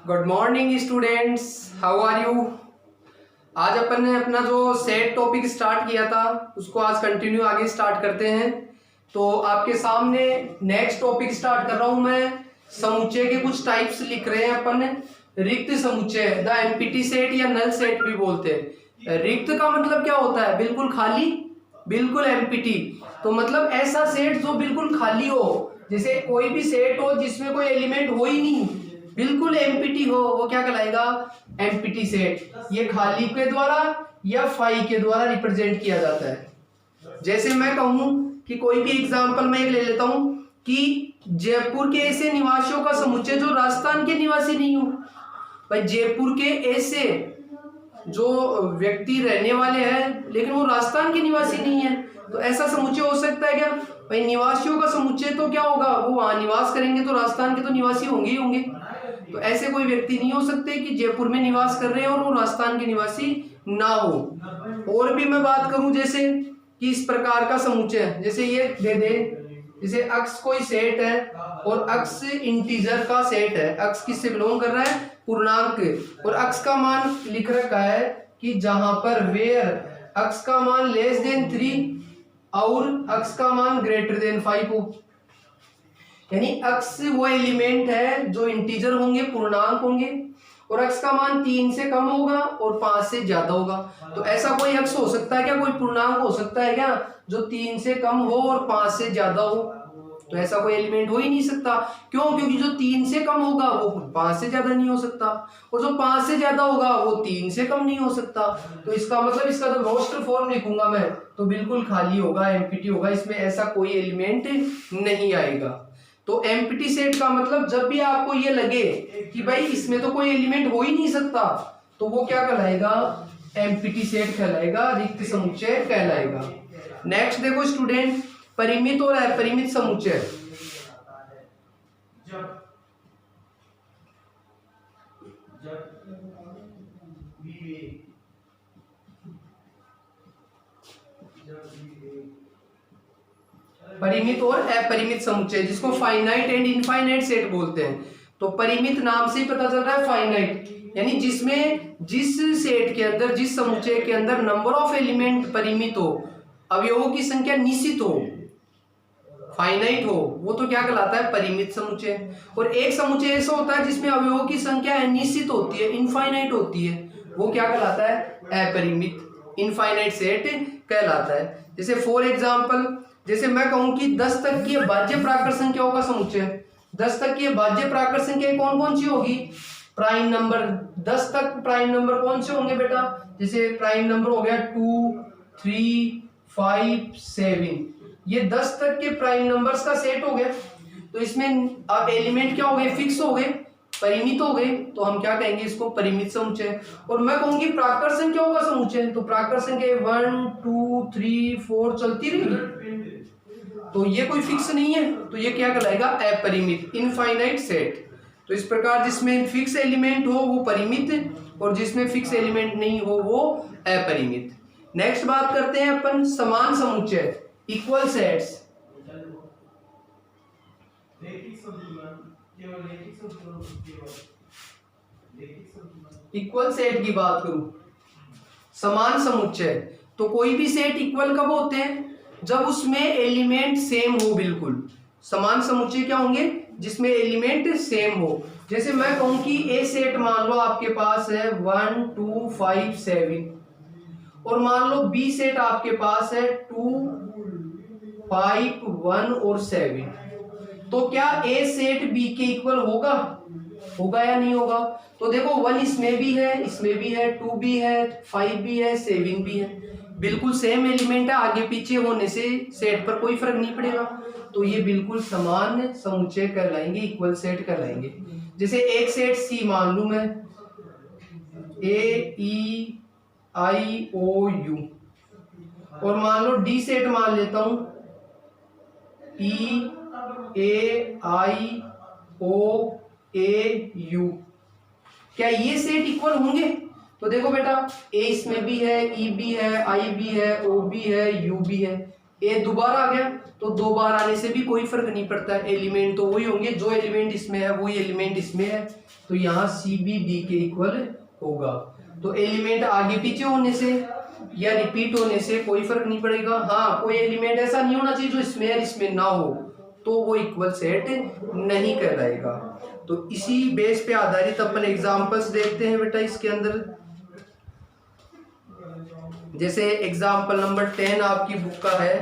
Good morning students, how are you. आज अपन ने अपना जो सेट टॉपिक स्टार्ट किया था उसको आज कंटिन्यू आगे स्टार्ट करते हैं। तो आपके सामने नेक्स्ट टॉपिक स्टार्ट कर रहा हूं मैं। समुच्चय के कुछ टाइप्स लिख रहे हैं अपन। रिक्त समुच्चय, द एम्प्टी सेट या नल सेट भी बोलते हैं। रिक्त का मतलब क्या होता है? बिल्कुल खाली, बिल्कुल एम्प्टी। तो मतलब ऐसा सेट जो बिल्कुल खाली हो, जैसे कोई भी सेट हो जिसमें कोई एलिमेंट हो ही नहीं, बिल्कुल एम्प्टी हो, वो क्या कहलाएगा? Empty set. ये खाली के द्वारा या फाई के द्वारा रिप्रेजेंट किया जाता है। जैसे मैं कहूं कि कोई भी एग्जांपल मैं एक ले लेता हूं कि जयपुर के ऐसे निवासियों का समुच्चय जो राजस्थान के निवासी नहीं हो। भाई जयपुर के ऐसे जो व्यक्ति रहने वाले हैं लेकिन वो राजस्थान के निवासी नहीं है, तो ऐसा समुच्चय हो सकता है क्या? भाई निवासियों का समुच्चय तो क्या होगा, वो वहां निवास करेंगे तो राजस्थान के तो निवासी होंगे ही होंगे। तो ऐसे कोई व्यक्ति नहीं हो सकते कि जयपुर में निवास कर रहे हैं और वो राजस्थान के निवासी ना हो। और भी मैं बात करूं जैसे कि इस प्रकार का समुच्चय, जैसे ये दे दे, जैसे अक्ष कोई सेट है और अक्ष इंटीजर का सेट है। अक्ष किससे बिलोंग कर रहा है? पूर्णांक। और अक्ष का मान लिख रखा है कि जहां पर वेयर अक्ष का मान लेस देन 3 और अक्ष का मान ग्रेटर देन 5 हो। यानी अक्ष वो एलिमेंट है जो इंटीजर होंगे, पूर्णांक होंगे, और अक्ष का मान 3 से कम होगा और 5 से ज्यादा होगा। तो ऐसा कोई अक्ष हो सकता है क्या? कोई पूर्णांक हो सकता है क्या जो 3 से कम हो और 5 से ज्यादा हो? तो ऐसा कोई एलिमेंट हो ही नहीं सकता। क्यों? क्योंकि जो 3 से कम होगा वो 5 से ज्यादा नहीं हो सकता, और जो 5 से ज्यादा होगा वो 3 से कम नहीं हो सकता। तो इसका मतलब इसका जब रोस्टर फॉर्म लिखूंगा मैं तो बिल्कुल खाली होगा, एम्प्टी होगा, इसमें ऐसा कोई एलिमेंट नहीं आएगा। तो एम्प्टी सेट का मतलब जब भी आपको ये लगे कि भाई इसमें तो कोई एलिमेंट हो ही नहीं सकता, तो वो क्या कहलाएगा? एम्प्टी सेट कहलाएगा, रिक्त समुच्चय कहलाएगा। नेक्स्ट देखो स्टूडेंट, परिमित और अपरिमित समुच्चय। परिमित और अपरिमित समुच्चय, जिसको फाइनाइट एंड इनफाइनाइट सेट बोलते हैं। तो परिमित नाम से ही पता चल रहा है फाइनाइट, यानी जिसमें जिस सेट के अंदर, जिस समुच्चय के अंदर नंबर ऑफ एलिमेंट परिमित हो, अवयवों की संख्या निश्चित हो, फाइनाइट हो, वो तो क्या कहलाता है? परिमित समुच्चय। और एक समुच्चय ऐसा होता है जिसमें अवयवों की संख्या अनिश्चित होती है, इनफाइनाइट होती है, वो क्या कहलाता है? अपरिमित, इनफाइनाइट सेट कहलाता है। जैसे फॉर एग्जाम्पल, जैसे मैं कहूं कि 10 तक की भाज्य प्राकृत संख्याओं का समुच्चय। 10 तक की भाज्य प्राकृत संख्या कौन कौन सी होगी? Prime number. 10 तक प्राइम नंबर कौन से होंगे बेटा? जैसे प्राइम नंबर हो गया 2, 3, 5, 7। ये 10 तक के प्राइम नंबर्स का सेट हो गया। तो इसमें अब एलिमेंट क्या हो गए? फिक्स हो गए, परिमित हो गए, तो हम क्या कहेंगे? इसको परिमित समुच्चय। और मैं कहूंगी प्राकृत संख्याओं का समुच्चय, तो प्राकृत संख्या 1, 2, 3, 4 चलती रहेगी, तो ये कोई फिक्स नहीं है, तो ये क्या कहलाएगा? अपरिमित, इनफाइनाइट सेट। तो इस प्रकार जिसमें फिक्स एलिमेंट हो वो परिमित, और जिसमें फिक्स एलिमेंट नहीं हो वो अपरिमित। नेक्स्ट बात करते हैं अपन समान समुच्चय, इक्वल सेट्स। इक्वल सेट की बात करूं, समान समुच्चय, तो कोई भी सेट इक्वल कब होते हैं? जब उसमें एलिमेंट सेम हो। बिल्कुल समान समुच्चय क्या होंगे? जिसमें एलिमेंट सेम हो। जैसे मैं कहूं कि ए सेट मान लो आपके पास है 1, 2, 5, 7, और मान लो बी सेट आपके पास है 2, 5, 1 और 7, तो क्या ए सेट बी के इक्वल होगा? होगा या नहीं होगा? तो देखो 1 इसमें भी है, इसमें भी है, 2 भी है, 5 भी है, 7 भी है, बिल्कुल सेम एलिमेंट है, आगे पीछे होने से सेट पर कोई फर्क नहीं पड़ेगा, तो ये बिल्कुल समान समुच्चय कहलाएंगे, इक्वल सेट कहलाएंगे। जैसे एक सेट सी मान लू मैं, AEIOU, और मान लो डी सेट मान लेता हूं EAIOAU। क्या ये सेट इक्वल होंगे? तो देखो बेटा, ए इसमें भी है, ई भी है, आई भी है, ओ भी है, यू भी है, ए दोबारा आ गया, तो दो बार आने से भी कोई फर्क नहीं पड़ता है, एलिमेंट तो वही होंगे, जो एलिमेंट इसमें है वही एलिमेंट इसमें है, तो यहाँ सी बी डी के इक्वल होगा। तो एलिमेंट आगे पीछे होने से या रिपीट होने से कोई फर्क नहीं पड़ेगा। हाँ, कोई एलिमेंट ऐसा नहीं होना चाहिए जो इसमें है इसमें ना हो, तो वो इक्वल सेट नहीं कहलाएगा। तो इसी बेस पे आधारित अपन एग्जांपल्स देखते हैं बेटा इसके अंदर। जैसे एग्जांपल नंबर 10 आपकी बुक का है,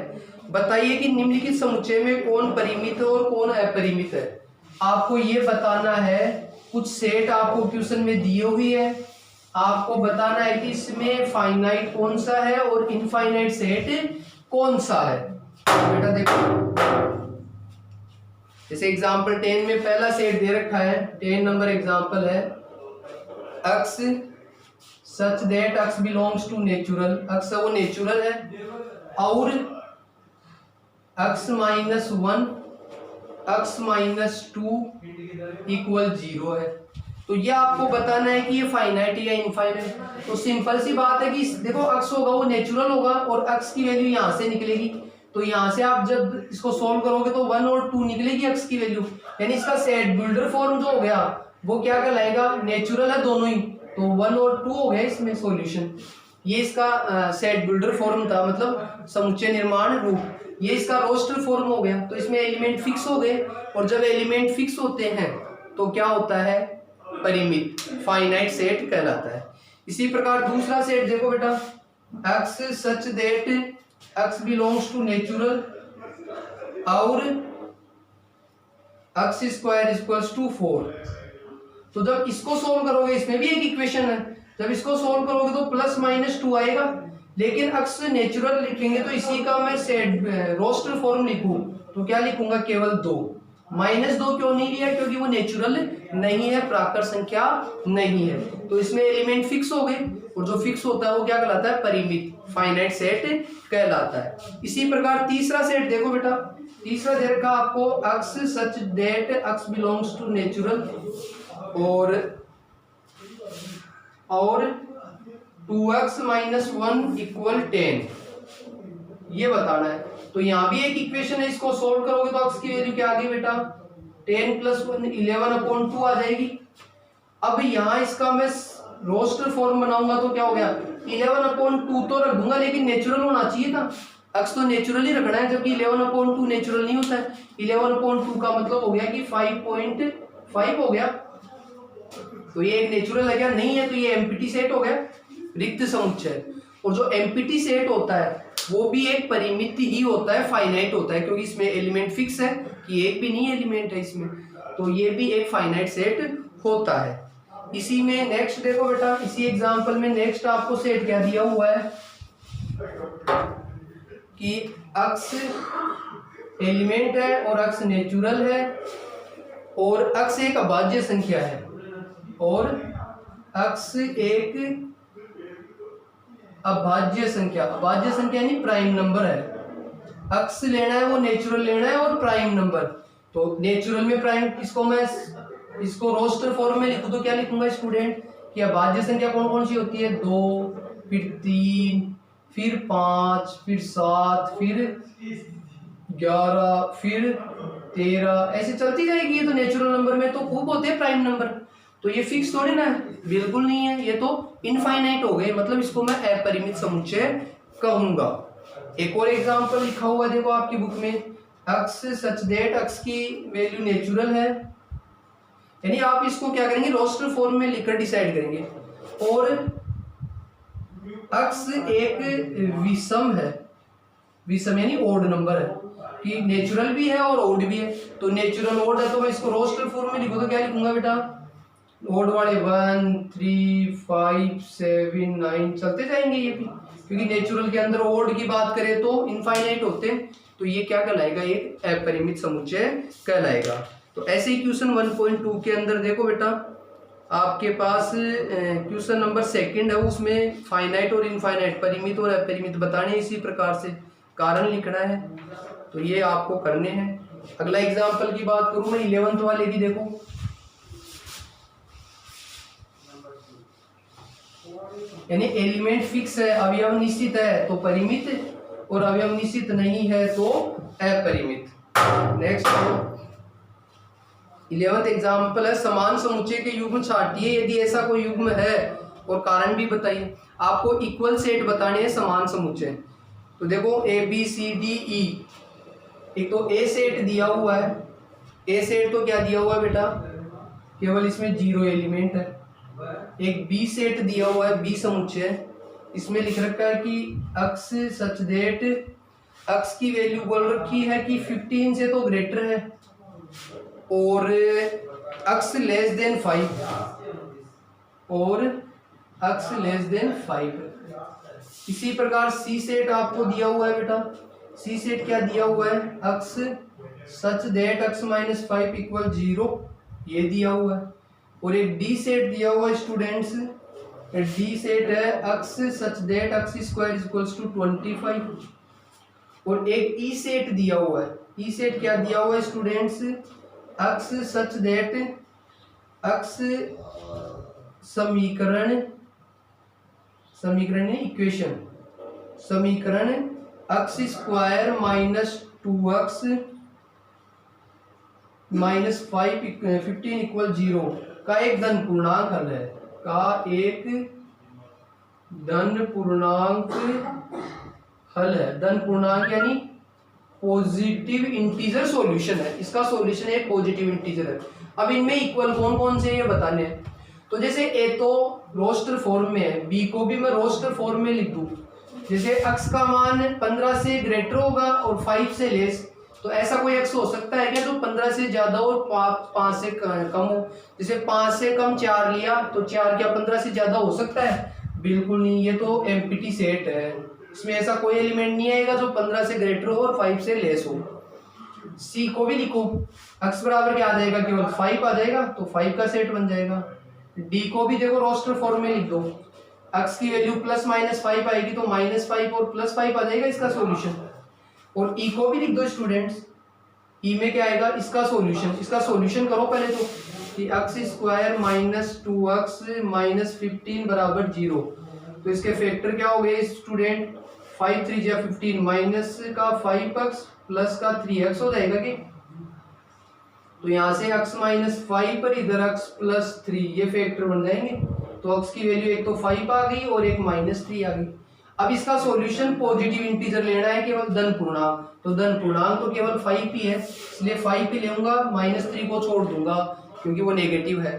बताइए कि निम्नलिखित समुच्चय में कौन परिमित है और कौन अपरिमित है। आपको ये बताना है, कुछ सेट आपको क्वेश्चन में दिए हुई है, आपको बताना है कि इसमें फाइनाइट कौन सा है और इनफाइनाइट सेट कौन सा है। बेटा देखो, जैसे एग्जांपल 10 में पहला सेट दे रखा है, 10 नंबर एग्जांपल है, x such that x belongs to natural, x वो नेचुरल है, और x minus 1 x minus 2 equal 0 है। तो ये आपको बताना है कि ये फाइनाइट या इनफाइनाइट। तो सिंपल सी बात है कि देखो x होगा वो नेचुरल होगा और x की वैल्यू यहाँ से निकलेगी, तो यहाँ से आप जब इसको सोल्व करोगे तो 1 और 2 निकलेगी x की वैल्यू, यानी इसका सेट बिल्डर फॉर्म जो हो गया वो क्या कहलाएगा, नेचुरल है दोनों ही, तो 1 और 2 हो गया इसमें सॉल्यूशन। ये इसका सेट बिल्डर फॉर्म था, मतलब समुच्चय निर्माण रूप। ये इसका रोस्टर फॉर्म हो गया, तो इसमें एलिमेंट फिक्स हो गए, और जब एलिमेंट फिक्स होते हैं तो क्या होता है, परिमित फाइनाइट सेट कहलाता है। इसी प्रकार दूसरा सेट देखो बेटा, x such that x belongs to natural और x स्क्वायर इक्वल्स टू 4। तो जब इसको सोल्व करोगे, इसमें भी एक इक्वेशन है, जब इसको सोल्व करोगे तो प्लस माइनस 2 आएगा, लेकिन x नेचुरल लिखेंगे तो इसी का मैं सेट रोस्टर फॉर्म लिखूं तो क्या लिखूंगा, केवल 2। माइनस 2 क्यों नहीं लिया, क्योंकि वो नेचुरल नहीं है, प्राकृत संख्या नहीं है, तो इसमें एलिमेंट फिक्स हो गए, और जो फिक्स होता है वो क्या कहलाता है, परिमित फाइनाइट सेट कहलाता है। इसी प्रकार तीसरा सेट देखो बेटा, तीसरा दे रखा आपको, x such that x belongs to natural और 2x माइनस 1 इक्वल 10, ये बताना है। तो यहाँ भी एक इक्वेशन है, इसको सोल्व करोगे तो x की वैल्यू क्या आ गई बेटा, 10 प्लस 1 11/2 आ जाएगी। अब यहाँ इसका मैं रोस्टर फॉर्म बनाऊंगा तो क्या हो गया, 11/2 तो रख दूंगा, लेकिन नेचुरल होना चाहिए था, x तो नेचुरल ही रखना है, जबकि 11/2 नेचुरल नहीं होता है। 11/2 का मतलब हो गया कि 5.5 हो गया, तो ये एक नेचुरल है क्या, नहीं है, तो ये एम्प्टी सेट हो गया, रिक्त समुच्चय। और जो एम्प्टी सेट होता है वो भी एक परिमित ही होता है, फाइनाइट होता है, क्योंकि इसमें एलिमेंट फिक्स है कि एक भी नहीं एलिमेंट है इसमें, तो ये भी एक फाइनाइट सेट होता है। इसी में नेक्स्ट देखो बेटा, इसी एग्जांपल में नेक्स्ट आपको सेट क्या दिया हुआ है कि x एलिमेंट है और x नेचुरल है और x एक अभाज्य संख्या है और x एक अभाज्य संख्या यानी प्राइम नंबर है। x लेना है वो नेचुरल लेना है और प्राइम नंबर, तो नेचुरल में प्राइम किसको मैं इसको रोस्टर फॉर्म में लिखूं तो क्या लिखूंगा स्टूडेंट, कि अभाज्य संख्या कौन कौन सी होती है, 2 फिर 3 फिर 5 फिर 7 फिर 11 फिर 13 ऐसे चलती जाएगी। ये तो नेचुरल नंबर में तो खूब होते हैं प्राइम नंबर, तो ये फिक्स थोड़ी ना है, बिल्कुल नहीं है, ये तो इनफाइनाइट हो गए, मतलब इसको मैं अपरिमित समुच्चय कहूंगा। एक और एग्जांपल लिखा हुआ देखो आपकी बुक में, x सच दैट x की वैल्यू नेचुरल है, यानी आप इसको क्या करेंगे, रोस्टर फॉर्म में लिखकर डिसाइड करेंगे, और x एक विषम है, विषम यानी ओड नंबर है, कि नेचुरल भी है और ओड भी है, तो नेचुरल ओड है तो मैं इसको रोस्टर फॉर्म में लिखूं तो क्या लिखूंगा बेटा, ओड वाले 1 3 5 7 9 चलते जाएंगे ये भी, क्योंकि नेचुरल के अंदर ओड की बात करें तो इनफाइनाइट होते हैं, तो ये क्या कहलाएगा, ये अपरिमित समुच्चय कहलाएगा। तो ऐसे ही क्वेश्चन 1.2 के अंदर देखो बेटा, आपके पास क्वेश्चन नंबर 2 है, उसमें फाइनाइट और इनफाइनाइट, परिमित और अपरिमित बताने, इसी प्रकार से कारण लिखना है, तो ये आपको करने हैं। अगला एग्जांपल की बात करूं मैं 11th वाले की, देखो यानी एलिमेंट फिक्स है, अवयव निश्चित है तो परिमित, और अवयव निश्चित नहीं है तो अपरिमित। नेक्स्ट 11th एग्जाम्पल है, समान समुच्चय के युग्म छांटिए यदि ऐसा कोई युग्म है और कारण भी बताइए। आपको इक्वल सेट बताने हैं समान समुच्चय। तो देखो A B C D E, एक तो ए सेट दिया हुआ है। ए सेट तो क्या दिया हुआ है बेटा, केवल इसमें 0 एलिमेंट है। एक बी सेट दिया हुआ है, बी समुच्चय, इसमें लिख रखा है कि अक्स सच दैट, अक्स की वैल्यू बोल रखी है कि 15 से तो ग्रेटर है और अक्स लेस देन 5, और अक्स लेस देन 5। इसी प्रकार सी सेट आपको दिया हुआ है बेटा। सी सेट क्या दिया हुआ है, x such that x minus 5 equal 0, ये दिया हुआ है। और एक डी सेट दिया हुआ है स्टूडेंट्स, डी सेट है x such that x square equals to 25। और एक ई सेट दिया हुआ है। ई सेट क्या दिया हुआ है स्टूडेंट्स, अक्स सच दैट अक्स समीकरण, समीकरण इक्वेशन, समीकरण x square minus 2x minus 15 equal 0 का एक धन पूर्णांक हल है, का एक धन पूर्णांक हल है। धन पूर्णांक यानी पॉजिटिव इंटीजर सॉल्यूशन है, इसका सॉल्यूशन एक पॉजिटिव इंटीजर है। अब इनमें इक्वल कौन कौन से ये बताने हैं। तो जैसे ए तो रोस्टर फॉर्म में है, बी को भी मैं रोस्टर फॉर्म में लिख दूं। जैसे x का मान 15 से ग्रेटर होगा और 5 से लेस, तो ऐसा कोई x हो सकता है क्या जो 15 से ज्यादा और 5 से कम हो। जैसे 5 से कम 4 लिया तो 4 क्या 15 से ज्यादा हो सकता है, बिल्कुल नहीं। ये तो एम्प्टी सेट है, इसमें ऐसा कोई एलिमेंट नहीं आएगा जो 15 से ग्रेटर हो और 5 से लेस हो। सी को भी लिखो, x बराबर क्या आ जाएगा, केवल 5 आ जाएगा तो 5 का सेट बन जाएगा। डी को भी देखो रोस्टर फॉर्म में लिख दो, x की वैल्यू प्लस माइनस 5 आएगी तो -5 और +5 आ जाएगा इसका सॉल्यूशन। और ई को भी लिख दो स्टूडेंट्स, ई में क्या आएगा इसका सॉल्यूशन। इसका सॉल्यूशन करो पहले तो कि x square minus 2x minus 15 बराबर 0। तो इसके फैक्टर क्या हो गए स्टूडेंट, 5 3 जा 15, माइनस का 5x प्लस का 3x हो जाएगा कि। तो यहाँ से x माइनस 5 पर इधर x प्लस 3, ये फैक्टर बन जाएंगे। तो x की वैल्यू एक तो 5 आ गई और एक -3 आ गई। अब इसका सॉल्यूशन पॉजिटिव इंटीजर लेना है, केवल धन पूर्णांक। तो धन पूर्णांक तो केवल 5 ही है, इसलिए 5 ही लेऊंगा, -3 को छोड़ दूंगा क्योंकि वो नेगेटिव है।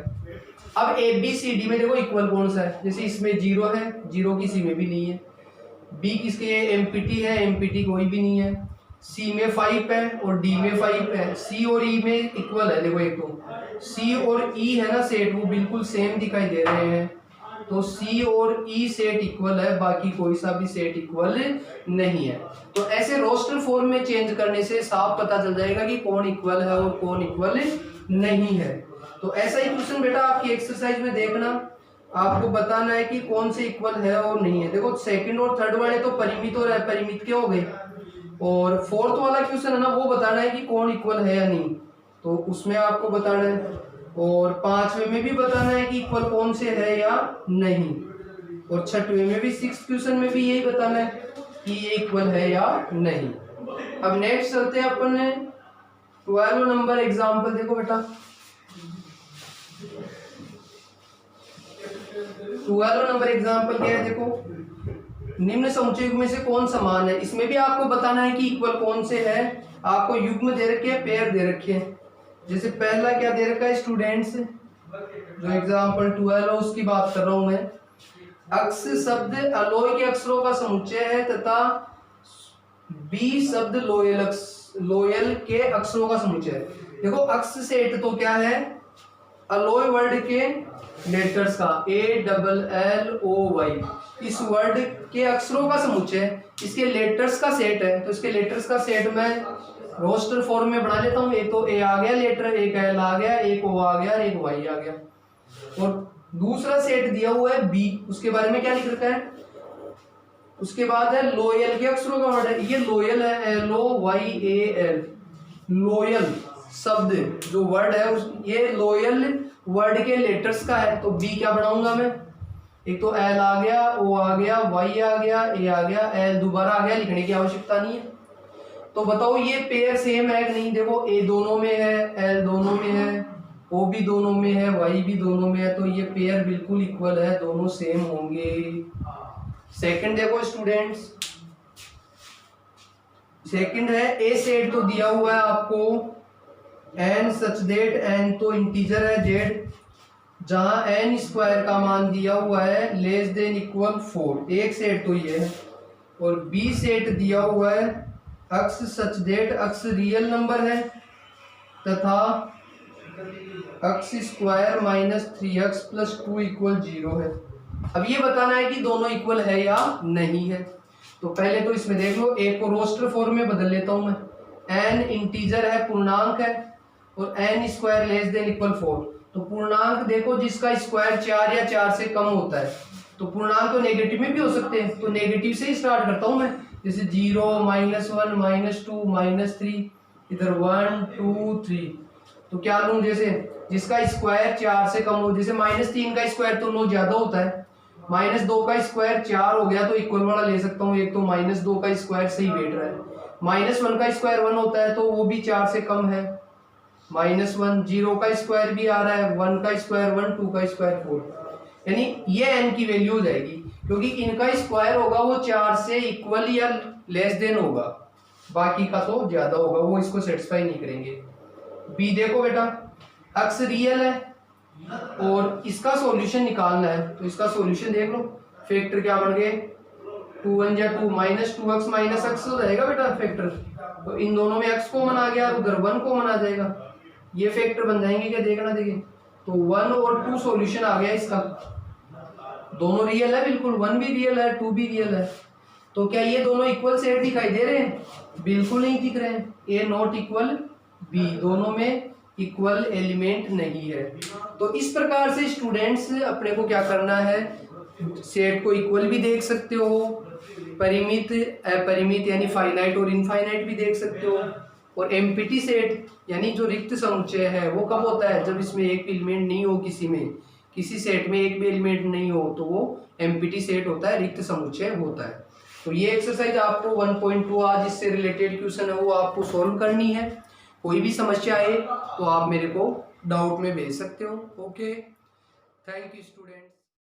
अब ए बी सी डी में देखो इक्वल कौन सा है, जैसे इसमें 0 है, 0 किसी में भी नहीं है। बी किसके एमपीटी है, एमपीटी कोई भी नहीं है। सी में 5 है और डी में 5 है। सी और ई में इक्वल है, देखो एक तो सी और ई है ना सेट, वो बिल्कुल सेम दिखाई दे रहे हैं। तो सी और ई सेट इक्वल है, बाकी कोई सा भी सेट इक्वल नहीं है। तो ऐसे रोस्टर फॉर्म में चेंज करने से साफ पता चल जाएगा कि कौन इक्वल है और कौन इक्वल नहीं है। तो ऐसा ही क्वेश्चन बेटा आपकी एक्सरसाइज में देखना, आपको बताना है कि कौन से इक्वल है और नहीं है। देखो सेकंड और थर्ड वाले तो परिमित और अपरिमित के हो गए, और फोर्थ वाला क्वेश्चन है ना वो बताना है कि कौन इक्वल है या नहीं, तो उसमें आपको बताना है। और पांचवें में भी बताना है कि इक्वल कौन से है या नहीं, और छठवें में भी, 6th क्वेश्चन में भी यही बताना है कि ये इक्वल है या नहीं। अब नेक्स्ट चलते हैं अपन 12 नंबर एग्जाम्पल। देखो बेटा 12 नंबर एग्जाम्पल क्या है, देखो निम्न समुच्चय युग्म में से कौन समान है। इसमें भी आपको बताना है कि इक्वल कौन से है। आपको युग्म दे रखे हैं, पेयर दे रखे हैं। जैसे पहला क्या दे रखा है स्टूडेंट्स, जो एग्जाम्पल 12 है उसकी बात कर रहा हूं मैं। अक्स शब्द अलोय के अक्षरों का समुच्चय है तथा बी शब्द लोयल के अक्षरों का समुच्चय है। देखो अक्स सेट तो क्या है, अलोय वर्ड के लेटर्स का, ALLOY, इस वर्ड के अक्षरों का समुच्चय, इसके लेटर्स का सेट है। तो इसके लेटर्स का सेट मैं रोस्टर फॉर्म में बना लेता हूँ। एक तो ए आ गया लेटर, एक एल आ गया, एक ओ आ गया, एक वाई आ गया। और दूसरा सेट दिया हुआ है बी, उसके बारे में क्या लिख रखा है, उसके बाद है लोयल के अक्षरों का वर्ड है। ये लोयल है, LOYAL, लोयल शब्द जो वर्ड है ये लोयल वर्ड के लेटर्स का है। तो बी क्या बनाऊंगा मैं, एक तो एल आ गया, ओ आ गया, वाई आ गया, ए आ गया, एल दोबारा आ गया, लिखने की आवश्यकता नहीं है। तो बताओ ये पेयर सेम है कि नहीं? देखो ए दोनों में है, एल दोनों में है, ओ भी दोनों में है, वाई भी दोनों में है, तो ये पेयर बिल्कुल इक्वल है, दोनों सेम होंगे। सेकंड देखो स्टूडेंट्स, सेकंड है ए सेट तो दिया हुआ है आपको एन सच दैट, एन तो इंटीजर है जेड, जहां एन स्क्वायर का मान दिया हुआ है लेस देन इक्वल 4, एक सेट तो ये है। और बी सेट दिया हुआ है x such that, x real number है तथा x square minus 3x plus 2 equal 0 है। अब ये बताना है कि दोनों इक्वल है या नहीं है। तो पहले तो इसमें देख लो, एक को रोस्टर फॉर्म में बदल लेता हूं मैं। एन इंटीजर है, पूर्णांक है, और n square less than equal 4। तो पूर्णांक देखो जिसका स्क्वायर 4 या 4 से कम होता है, तो पूर्णांक तो नेगेटिव में भी हो सकते हैं, तो नेगेटिव से ही स्टार्ट करता हूं मैं। जैसे 0, -1, -2, -3, इधर 1, 2, 3। तो क्या लूं? जैसे जिसका स्क्वायर 4 से कम हो, जैसे -3 का स्क्वायर तो 9 ज्यादा होता है, -2 का स्क्वायर 4 हो गया तो इक्वल वाला ले सकता हूँ। एक तो -2 का स्क्वायर सही बैठ रहा है, -1 का स्क्वायर 1 होता है तो वो भी 4 से कम है, -1, 0 का स्क्वायर भी आ रहा है, 1 का स्क्वायर 1, 2 का स्क्वायर 4। यानी ये n की वैल्यू हो जाएगी, क्योंकि इनका स्क्वायर होगा वो 4 से इक्वल या लेस देन होगा, बाकी का तो ज्यादा होगा, वो इसको सेटिस्फाई नहीं करेंगे। बी देखो बेटा, अक्स रियल है और इसका सॉल्यूशन निकालना है, तो इसका सॉल्यूशन देख लो। फैक्टर क्या बन गए? 2 1 जा 2, -2x माइनस x हो जाएगा बेटा फैक्टर। तो इन दोनों में x कॉमन आ गया और उधर 1 कॉमन आ जाएगा, ये फैक्टर बन जाएंगे क्या? देखना देखिए, तो 1 और 2 सॉल्यूशन आ गया इसका। दोनों रियल है बिल्कुल, 1 भी रियल है, 2 भी रियल है। तो क्या ये दोनों इक्वल सेट दिखाई दे रहे हैं? बिल्कुल नहीं दिख रहे हैं। ए नॉट इक्वल बी, दोनों में इक्वल एलिमेंट नहीं है। तो इस प्रकार से स्टूडेंट्स अपने को क्या करना है, सेट को इक्वल भी देख सकते हो, परिमित अपरिमित यानी फाइनाइट और इनफाइनाइट भी देख सकते हो, और एम्प्टी सेट यानी जो रिक्त समुच्चय है वो कब होता है? जब इसमें एक एलिमेंट नहीं हो, किसी सेट में एक भी एलिमेंट नहीं हो, तो वो एम्प्टी सेट होता है, रिक्त समुच्चय होता है। तो ये एक्सरसाइज आपको 1.2 आज इससे रिलेटेड क्वेश्चन है वो आपको सॉल्व करनी है। कोई भी समस्या आए तो आप मेरे को डाउट में भेज सकते हो। Okay, thank you students.